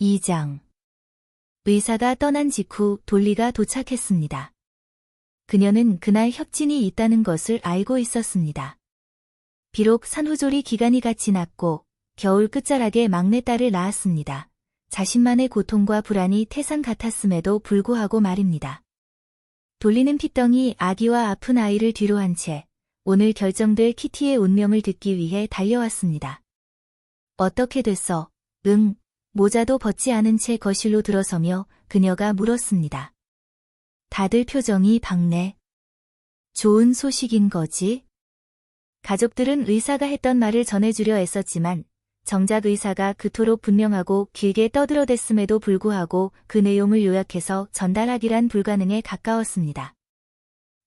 2장. 의사가 떠난 직후 돌리가 도착했습니다. 그녀는 그날 협진이 있다는 것을 알고 있었습니다. 비록 산후조리 기간이 갓 지났고 겨울 끝자락에 막내딸을 낳았습니다. 자신만의 고통과 불안이 태산 같았음에도 불구하고 말입니다. 돌리는 핏덩이 아기와 아픈 아이를 뒤로 한 채 오늘 결정될 키티의 운명을 듣기 위해 달려왔습니다. 어떻게 됐어? 응. 모자도 벗지 않은 채 거실로 들어서며 그녀가 물었습니다. 다들 표정이 밝네. 좋은 소식인 거지? 가족들은 의사가 했던 말을 전해주려 애썼지만 정작 의사가 그토록 분명하고 길게 떠들어댔음에도 불구하고 그 내용을 요약해서 전달하기란 불가능에 가까웠습니다.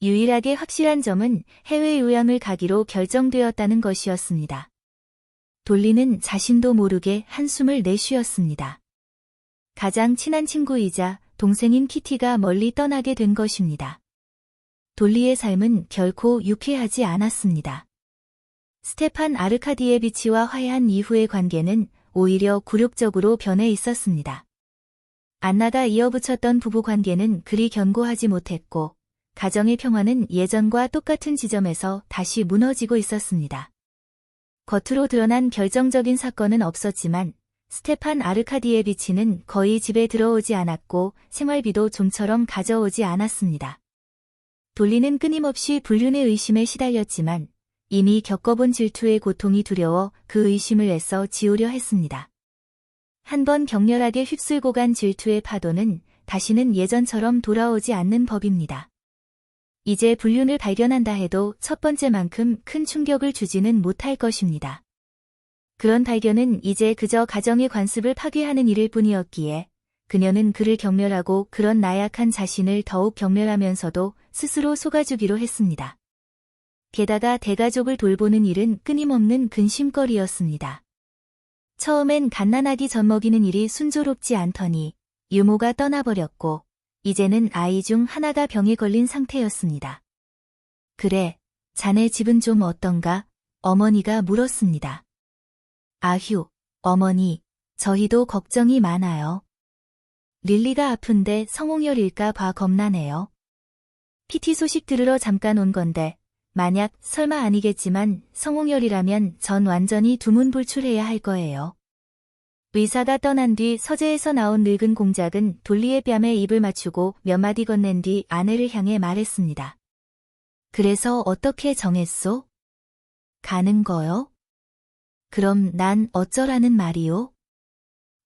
유일하게 확실한 점은 해외 요양을 가기로 결정되었다는 것이었습니다. 돌리는 자신도 모르게 한숨을 내쉬었습니다. 가장 친한 친구이자 동생인 키티가 멀리 떠나게 된 것입니다. 돌리의 삶은 결코 유쾌하지 않았습니다. 스테판 아르카디에비치와 화해한 이후의 관계는 오히려 굴욕적으로 변해 있었습니다. 안나가 이어붙였던 부부관계는 그리 견고하지 못했고 가정의 평화는 예전과 똑같은 지점에서 다시 무너지고 있었습니다. 겉으로 드러난 결정적인 사건은 없었지만 스테판 아르카디에비치는 거의 집에 들어오지 않았고 생활비도 좀처럼 가져오지 않았습니다. 돌리는 끊임없이 불륜의 의심에 시달렸지만 이미 겪어본 질투의 고통이 두려워 그 의심을 애써 지우려 했습니다. 한번 격렬하게 휩쓸고 간 질투의 파도는 다시는 예전처럼 돌아오지 않는 법입니다. 이제 불륜을 발견한다 해도 첫 번째만큼 큰 충격을 주지는 못할 것입니다. 그런 발견은 이제 그저 가정의 관습을 파괴하는 일일 뿐이었기에 그녀는 그를 경멸하고 그런 나약한 자신을 더욱 경멸하면서도 스스로 속아주기로 했습니다. 게다가 대가족을 돌보는 일은 끊임없는 근심거리였습니다. 처음엔 갓난아기 젖먹이는 일이 순조롭지 않더니 유모가 떠나버렸고 이제는 아이 중 하나가 병에 걸린 상태였습니다. 그래, 자네 집은 좀 어떤가? 어머니가 물었습니다. 아휴, 어머니, 저희도 걱정이 많아요. 릴리가 아픈데 성홍열일까 봐 겁나네요. PT 소식 들으러 잠깐 온 건데 만약 설마 아니겠지만 성홍열이라면 전 완전히 두문불출해야 할 거예요. 의사가 떠난 뒤 서재에서 나온 늙은 공작은 돌리의 뺨에 입을 맞추고 몇 마디 건넨 뒤 아내를 향해 말했습니다. 그래서 어떻게 정했소? 가는 거요? 그럼 난 어쩌라는 말이요?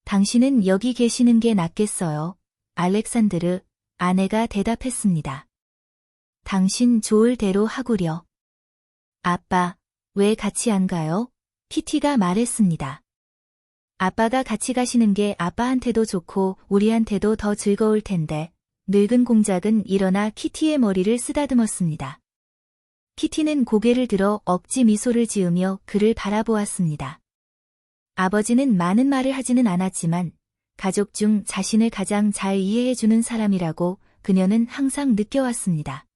당신은 여기 계시는 게 낫겠어요. 알렉산드르, 아내가 대답했습니다. 당신 좋을 대로 하구려. 아빠, 왜 같이 안 가요? 키티가 말했습니다. 아빠가 같이 가시는 게 아빠한테도 좋고 우리한테도 더 즐거울 텐데. 늙은 공작은 일어나 키티의 머리를 쓰다듬었습니다. 키티는 고개를 들어 억지 미소를 지으며 그를 바라보았습니다. 아버지는 많은 말을 하지는 않았지만 가족 중 자신을 가장 잘 이해해주는 사람이라고 그녀는 항상 느껴왔습니다.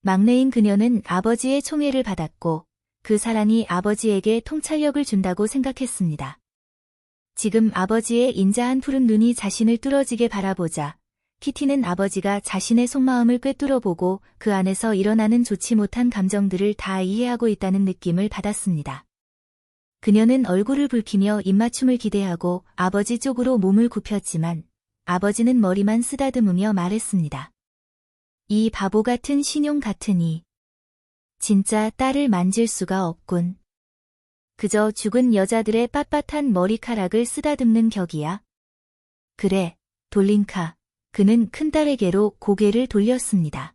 막내인 그녀는 아버지의 총애를 받았고 그 사랑이 아버지에게 통찰력을 준다고 생각했습니다. 지금 아버지의 인자한 푸른 눈이 자신을 뚫어지게 바라보자 키티는 아버지가 자신의 속마음을 꿰뚫어보고 그 안에서 일어나는 좋지 못한 감정들을 다 이해하고 있다는 느낌을 받았습니다. 그녀는 얼굴을 붉히며 입맞춤을 기대하고 아버지 쪽으로 몸을 굽혔지만 아버지는 머리만 쓰다듬으며 말했습니다. 이 바보 같은 신용 같으니 진짜 딸을 만질 수가 없군. 그저 죽은 여자들의 빳빳한 머리카락을 쓰다듬는 격이야. 그래, 돌린카. 그는 큰딸에게로 고개를 돌렸습니다.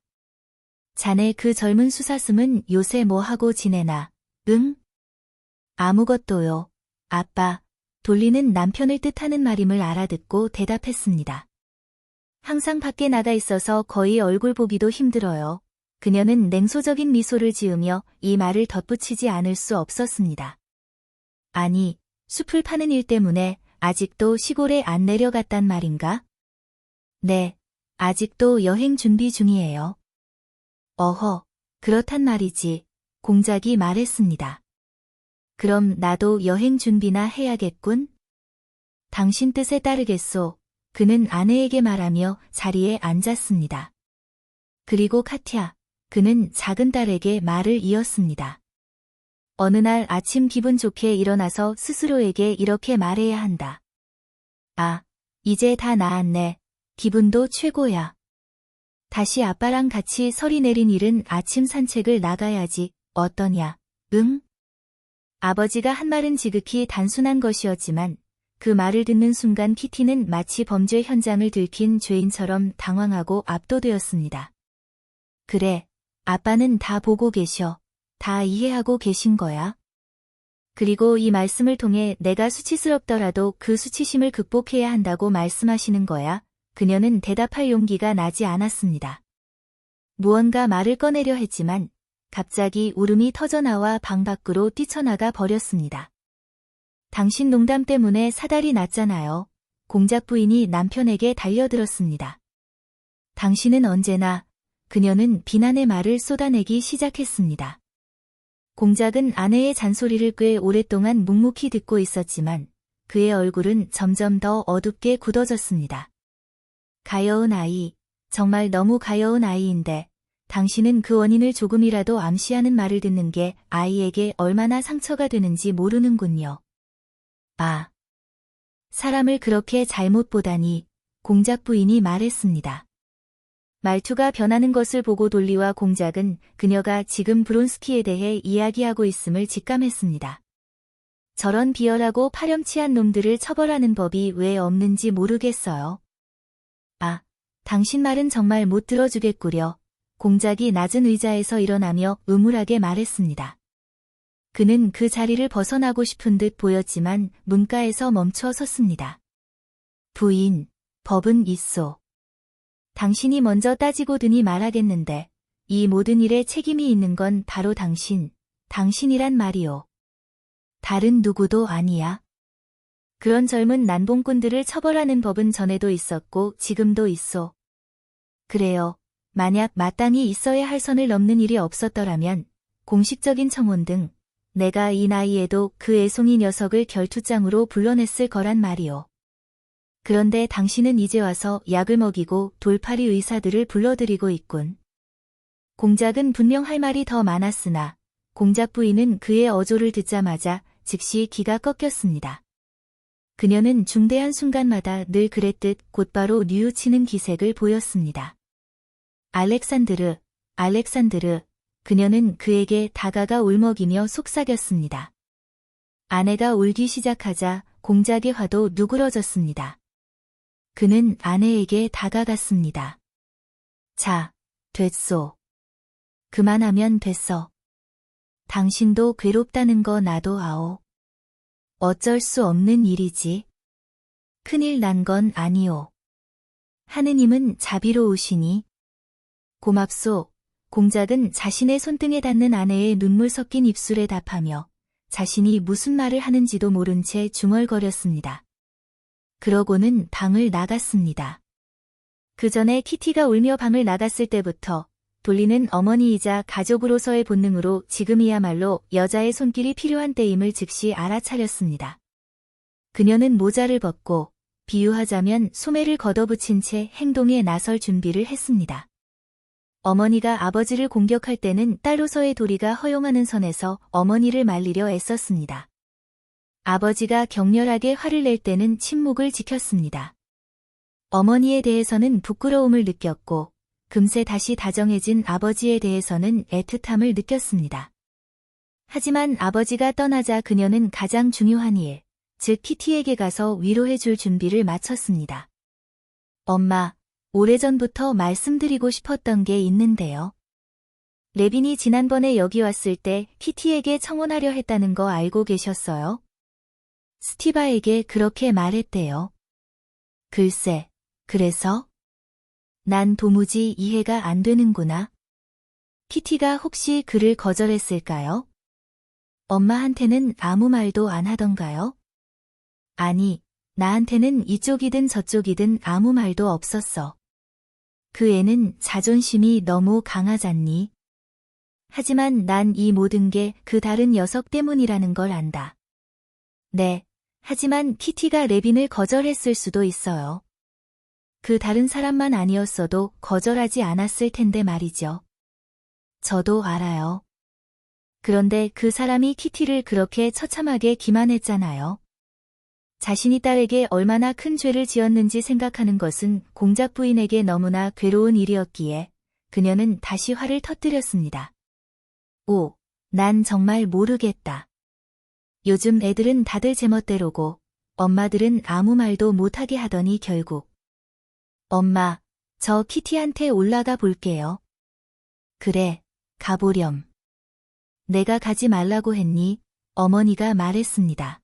자네 그 젊은 수사슴은 요새 뭐 하고 지내나? 응? 아무것도요. 아빠. 돌리는 남편을 뜻하는 말임을 알아듣고 대답했습니다. 항상 밖에 나가 있어서 거의 얼굴 보기도 힘들어요. 그녀는 냉소적인 미소를 지으며 이 말을 덧붙이지 않을 수 없었습니다. 아니, 숲을 파는 일 때문에 아직도 시골에 안 내려갔단 말인가? 네, 아직도 여행 준비 중이에요. 어허, 그렇단 말이지. 공작이 말했습니다. 그럼 나도 여행 준비나 해야겠군? 당신 뜻에 따르겠소. 그는 아내에게 말하며 자리에 앉았습니다. 그리고 카티야, 그는 작은 딸에게 말을 이었습니다. 어느 날 아침 기분 좋게 일어나서 스스로에게 이렇게 말해야 한다. 아, 이제 다 나았네. 기분도 최고야. 다시 아빠랑 같이 설이 내린 일은 아침 산책을 나가야지. 어떠냐? 응? 아버지가 한 말은 지극히 단순한 것이었지만 그 말을 듣는 순간 키티는 마치 범죄 현장을 들킨 죄인처럼 당황하고 압도되었습니다. 그래, 아빠는 다 보고 계셔. 다 이해하고 계신 거야. 그리고 이 말씀을 통해 내가 수치스럽더라도 그 수치심을 극복해야 한다고 말씀하시는 거야. 그녀는 대답할 용기가 나지 않았습니다. 무언가 말을 꺼내려 했지만 갑자기 울음이 터져나와 방 밖으로 뛰쳐나가 버렸습니다. 당신 농담 때문에 사달이 났잖아요. 공작 부인이 남편에게 달려들었습니다. 당신은 언제나, 그녀는 비난의 말을 쏟아내기 시작했습니다. 공작은 아내의 잔소리를 꽤 오랫동안 묵묵히 듣고 있었지만 그의 얼굴은 점점 더 어둡게 굳어졌습니다. 가여운 아이, 정말 너무 가여운 아이인데 당신은 그 원인을 조금이라도 암시하는 말을 듣는 게 아이에게 얼마나 상처가 되는지 모르는군요. 아, 사람을 그렇게 잘못 보다니, 공작 부인이 말했습니다. 말투가 변하는 것을 보고 돌리와 공작은 그녀가 지금 브론스키에 대해 이야기하고 있음을 직감했습니다. 저런 비열하고 파렴치한 놈들을 처벌하는 법이 왜 없는지 모르겠어요. 아, 당신 말은 정말 못 들어주겠구려. 공작이 낮은 의자에서 일어나며 음울하게 말했습니다. 그는 그 자리를 벗어나고 싶은 듯 보였지만 문가에서 멈춰 섰습니다. 부인, 법은 있소. 당신이 먼저 따지고 드니 말하겠는데 이 모든 일에 책임이 있는 건 바로 당신이란 말이오. 다른 누구도 아니야. 그런 젊은 난봉꾼들을 처벌하는 법은 전에도 있었고 지금도 있소. 그래요. 만약 마땅히 있어야 할 선을 넘는 일이 없었더라면 공식적인 청혼 등 내가 이 나이에도 그 애송이 녀석을 결투장으로 불러냈을 거란 말이오. 그런데 당신은 이제 와서 약을 먹이고 돌팔이 의사들을 불러들이고 있군. 공작은 분명 할 말이 더 많았으나 공작 부인은 그의 어조를 듣자마자 즉시 기가 꺾였습니다. 그녀는 중대한 순간마다 늘 그랬듯 곧바로 뉘우치는 기색을 보였습니다. 알렉산드르, 그녀는 그에게 다가가 울먹이며 속삭였습니다. 아내가 울기 시작하자 공작의 화도 누그러졌습니다. 그는 아내에게 다가갔습니다. 자, 됐소. 그만하면 됐어. 당신도 괴롭다는 거 나도 아오. 어쩔 수 없는 일이지. 큰일 난 건 아니오. 하느님은 자비로우시니. 고맙소. 공작은 자신의 손등에 닿는 아내의 눈물 섞인 입술에 답하며 자신이 무슨 말을 하는지도 모른 채 중얼거렸습니다. 그러고는 방을 나갔습니다. 그 전에 키티가 울며 방을 나갔을 때부터 돌리는 어머니이자 가족으로서의 본능으로 지금이야말로 여자의 손길이 필요한 때임을 즉시 알아차렸습니다. 그녀는 모자를 벗고 비유하자면 소매를 걷어붙인 채 행동에 나설 준비를 했습니다. 어머니가 아버지를 공격할 때는 딸로서의 도리가 허용하는 선에서 어머니를 말리려 애썼습니다. 아버지가 격렬하게 화를 낼 때는 침묵을 지켰습니다. 어머니에 대해서는 부끄러움을 느꼈고 금세 다시 다정해진 아버지에 대해서는 애틋함을 느꼈습니다. 하지만 아버지가 떠나자 그녀는 가장 중요한 일, 즉 키티에게 가서 위로해 줄 준비를 마쳤습니다. 엄마, 오래전부터 말씀드리고 싶었던 게 있는데요. 레빈이 지난번에 여기 왔을 때 키티에게 청혼하려 했다는 거 알고 계셨어요? 스티바에게 그렇게 말했대요. 글쎄, 그래서? 난 도무지 이해가 안 되는구나. 키티가 혹시 그를 거절했을까요? 엄마한테는 아무 말도 안 하던가요? 아니, 나한테는 이쪽이든 저쪽이든 아무 말도 없었어. 그 애는 자존심이 너무 강하잖니. 하지만 난 이 모든 게 그 다른 녀석 때문이라는 걸 안다. 네, 하지만 키티가 레빈을 거절했을 수도 있어요. 그 다른 사람만 아니었어도 거절하지 않았을 텐데 말이죠. 저도 알아요. 그런데 그 사람이 키티를 그렇게 처참하게 기만했잖아요. 자신이 딸에게 얼마나 큰 죄를 지었는지 생각하는 것은 공작 부인에게 너무나 괴로운 일이었기에 그녀는 다시 화를 터뜨렸습니다. 오, 난 정말 모르겠다. 요즘 애들은 다들 제멋대로고 엄마들은 아무 말도 못하게 하더니 결국. 엄마, 저 키티한테 올라가 볼게요. 그래, 가보렴. 내가 가지 말라고 했니? 어머니가 말했습니다.